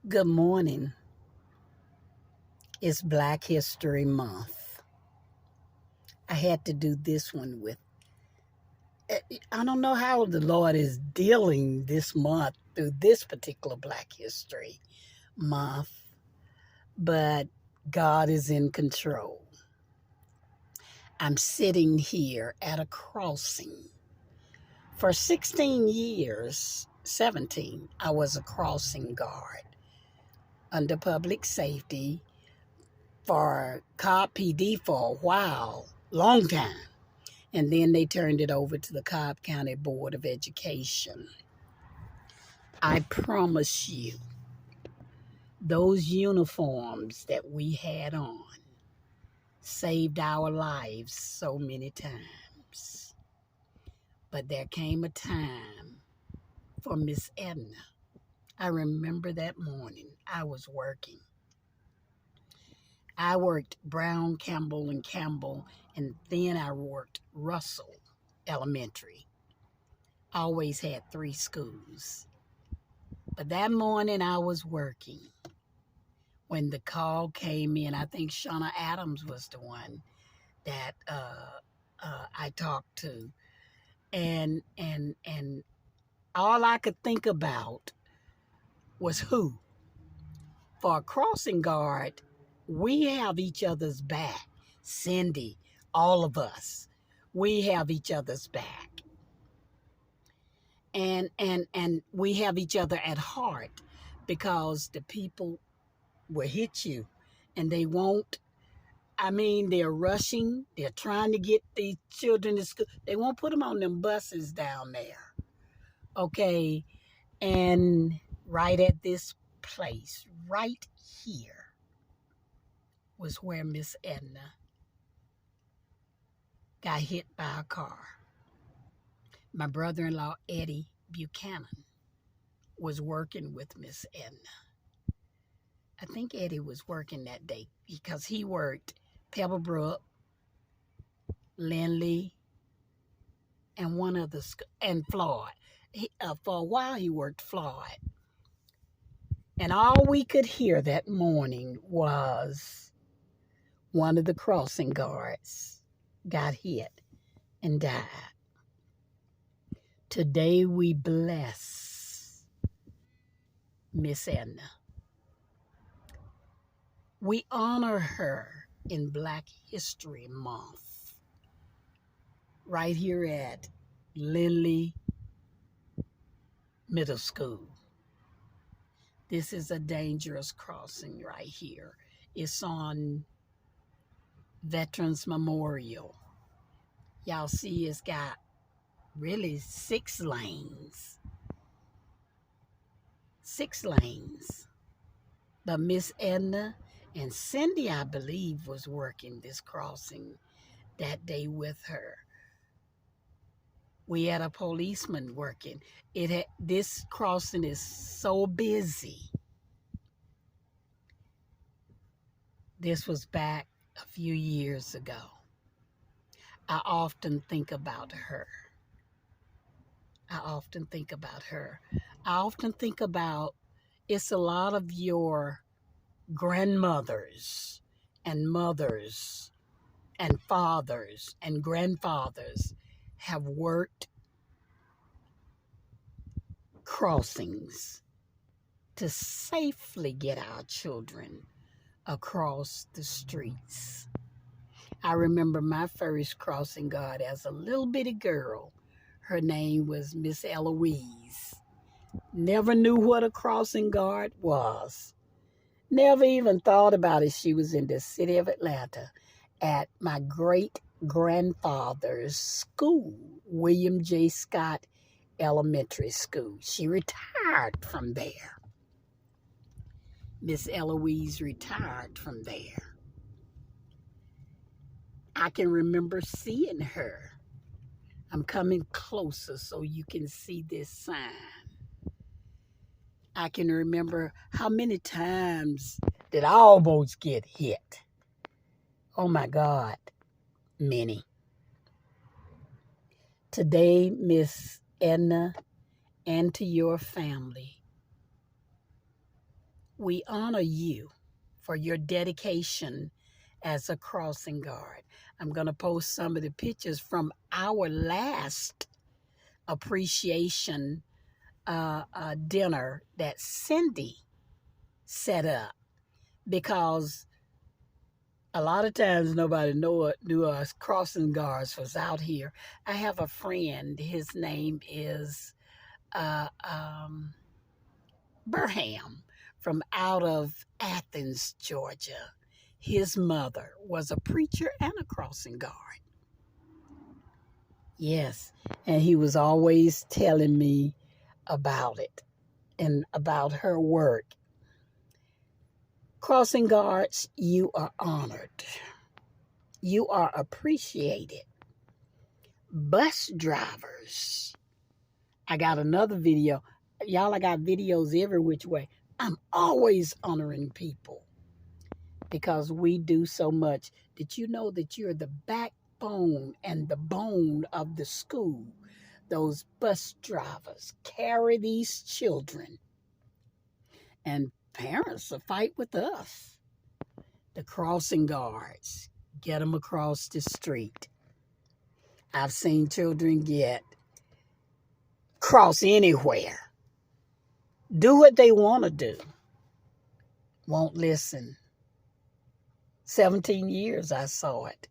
Good morning. It's Black History Month. I had to do this one with, I don't know how the Lord is dealing this month through this particular Black History Month, but God is in control. I'm sitting here at a crossing. For 16 years, 17, I was a crossing guard under public safety for Cobb PD for a while, long time. And then they turned it over to the Cobb County Board of Education. I promise you, those uniforms that we had on saved our lives so many times. But there came a time for Ms Edna. I remember that morning I was working. I worked Brown, Campbell, and Campbell, and then I worked Russell Elementary. Always had three schools. But that morning I was working when the call came in. I think Shauna Adams was the one that I talked to, and all I could think about was who. For a crossing guard, we have each other's back. Cindy, all of us, we have each other's back, and we have each other at heart because the people will hit you and they won't. I mean, they're rushing, they're trying to get these children to school. They won't put them on them buses down there. Okay. And right at this place, right here, was where Miss Edna got hit by a car. My brother in law, Eddie Buchanan, was working with Miss Edna. I think Eddie was working that day because he worked Pebblebrook, Lindley, and one other and Floyd. For a while, he worked Floyd, and all we could hear that morning was one of the crossing guards got hit and died. Today we bless Miss Edna. We honor her in Black History Month right here at Lindley Middle School. This is a dangerous crossing right here. It's on Veterans Memorial. Y'all see it's got really 6 lanes. 6 lanes. But Miss Edna and Cindy, I believe, was working this crossing that day with her. We had a policeman working. This crossing is so busy. This was back a few years ago. I often think about her. I often think about her. I often think about it's a lot of your grandmothers and mothers and fathers and grandfathers have worked crossings to safely get our children across the streets. I remember my first crossing guard as a little bitty girl. Her name was Miss Eloise. Never knew what a crossing guard was. Never even thought about it. She was in the city of Atlanta at my great grandfather's school, William J. Scott Elementary School. She retired from there. Miss Eloise retired from there. I can remember seeing her. I'm coming closer so you can see this sign. I can remember how many times did I almost get hit. Oh my God, many. Today, Miss Edna, and to your family, We honor you for your dedication as a crossing guard. I'm going to post some of the pictures from our last appreciation dinner that Cindy set up, because a lot of times nobody knew us crossing guards was out here. I have a friend. His name is uh, um, Burham, from out of Athens, Georgia. His mother was a preacher and a crossing guard. Yes, and he was always telling me about it and about her work. Crossing guards, you are honored. You are appreciated. Bus drivers. I got another video. Y'all, I got videos every which way. I'm always honoring people because we do so much. Did you know that you're the backbone and the bone of the school? Those bus drivers carry these children, and parents will fight with us. The crossing guards, get them across the street. I've seen children cross anywhere, do what they want to do, won't listen. 17 years I saw it.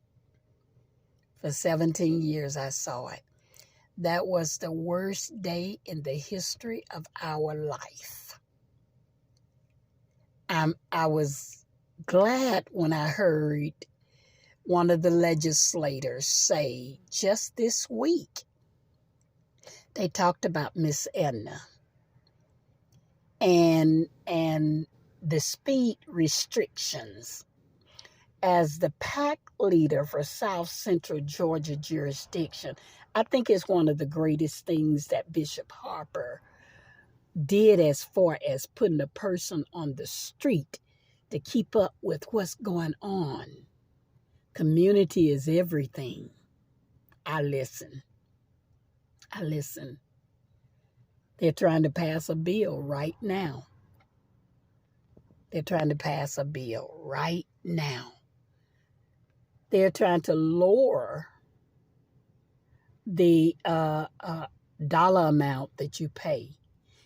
For 17 years I saw it. That was the worst day in the history of our life. I was glad when I heard one of the legislators say just this week, they talked about Ms Edna and the speed restrictions. As the PAC leader for South Central Georgia jurisdiction, I think it's one of the greatest things that Bishop Harper did as far as putting a person on the street to keep up with what's going on. Community is everything. I listen. They're trying to pass a bill right now. They're trying to lower the dollar amount that you pay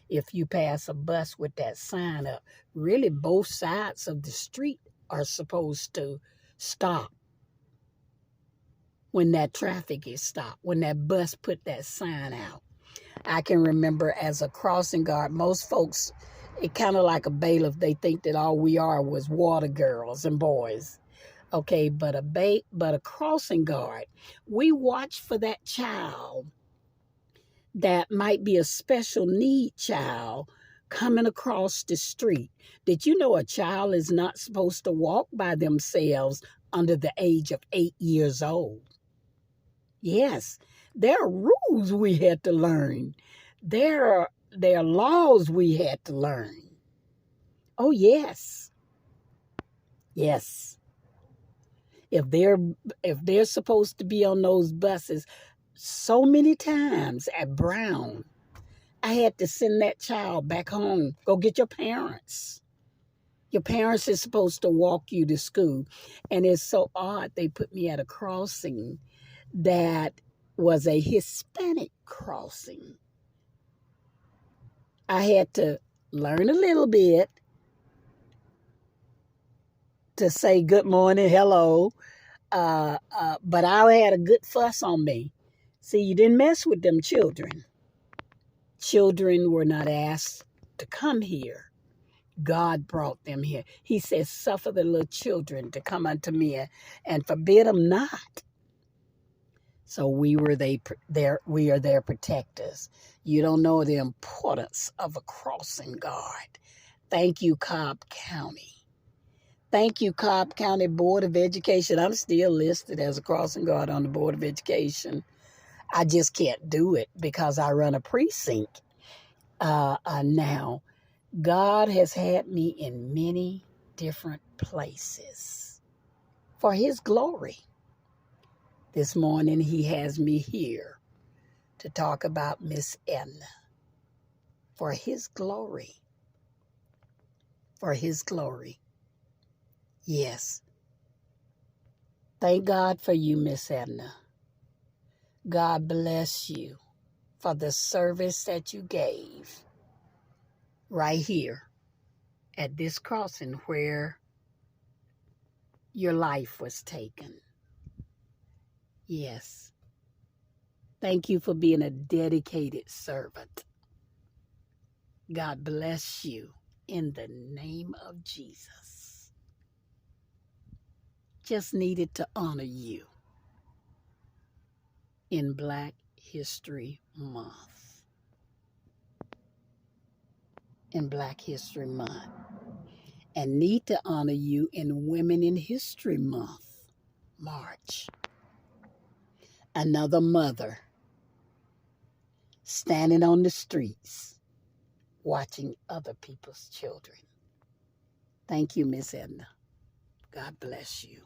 if you pass a bus with that sign up. Really, both sides of the street are supposed to stop when that traffic is stopped, when that bus put that sign out. I can remember as a crossing guard, most folks, it kind of like a bailiff, they think that all we are was water girls and boys. Okay, but a crossing guard, we watch for that child that might be a special need child coming across the street. Did you know a child is not supposed to walk by themselves under the age of 8 years old? Yes, there are rules we had to learn. There are laws we had to learn. Oh, yes. Yes. If they're supposed to be on those buses, so many times at Brown, I had to send that child back home. Go get your parents. Your parents is supposed to walk you to school. And it's so odd they put me at a crossing that was a Hispanic crossing. I had to learn a little bit to say good morning, hello, but I had a good fuss on me. See, you didn't mess with them children. Children were not asked to come here. God brought them here. He says, suffer the little children to come unto me and forbid them not. So we are their protectors. You don't know the importance of a crossing guard. Thank you, Cobb County. Thank you, Cobb County Board of Education. I'm still listed as a crossing guard on the Board of Education. I just can't do it because I run a precinct now. God has had me in many different places for His glory. This morning, He has me here to talk about Ms Edna for His glory. for his glory. Yes. Thank God for you, Ms Edna. God bless you for the service that you gave right here at this crossing where your life was taken. Yes. Thank you for being a dedicated servant. God bless you in the name of Jesus. Just needed to honor you in Black History Month. In Black History Month. And need to honor you in Women in History Month, March. Another mother standing on the streets watching other people's children. Thank you, Ms Edna. God bless you.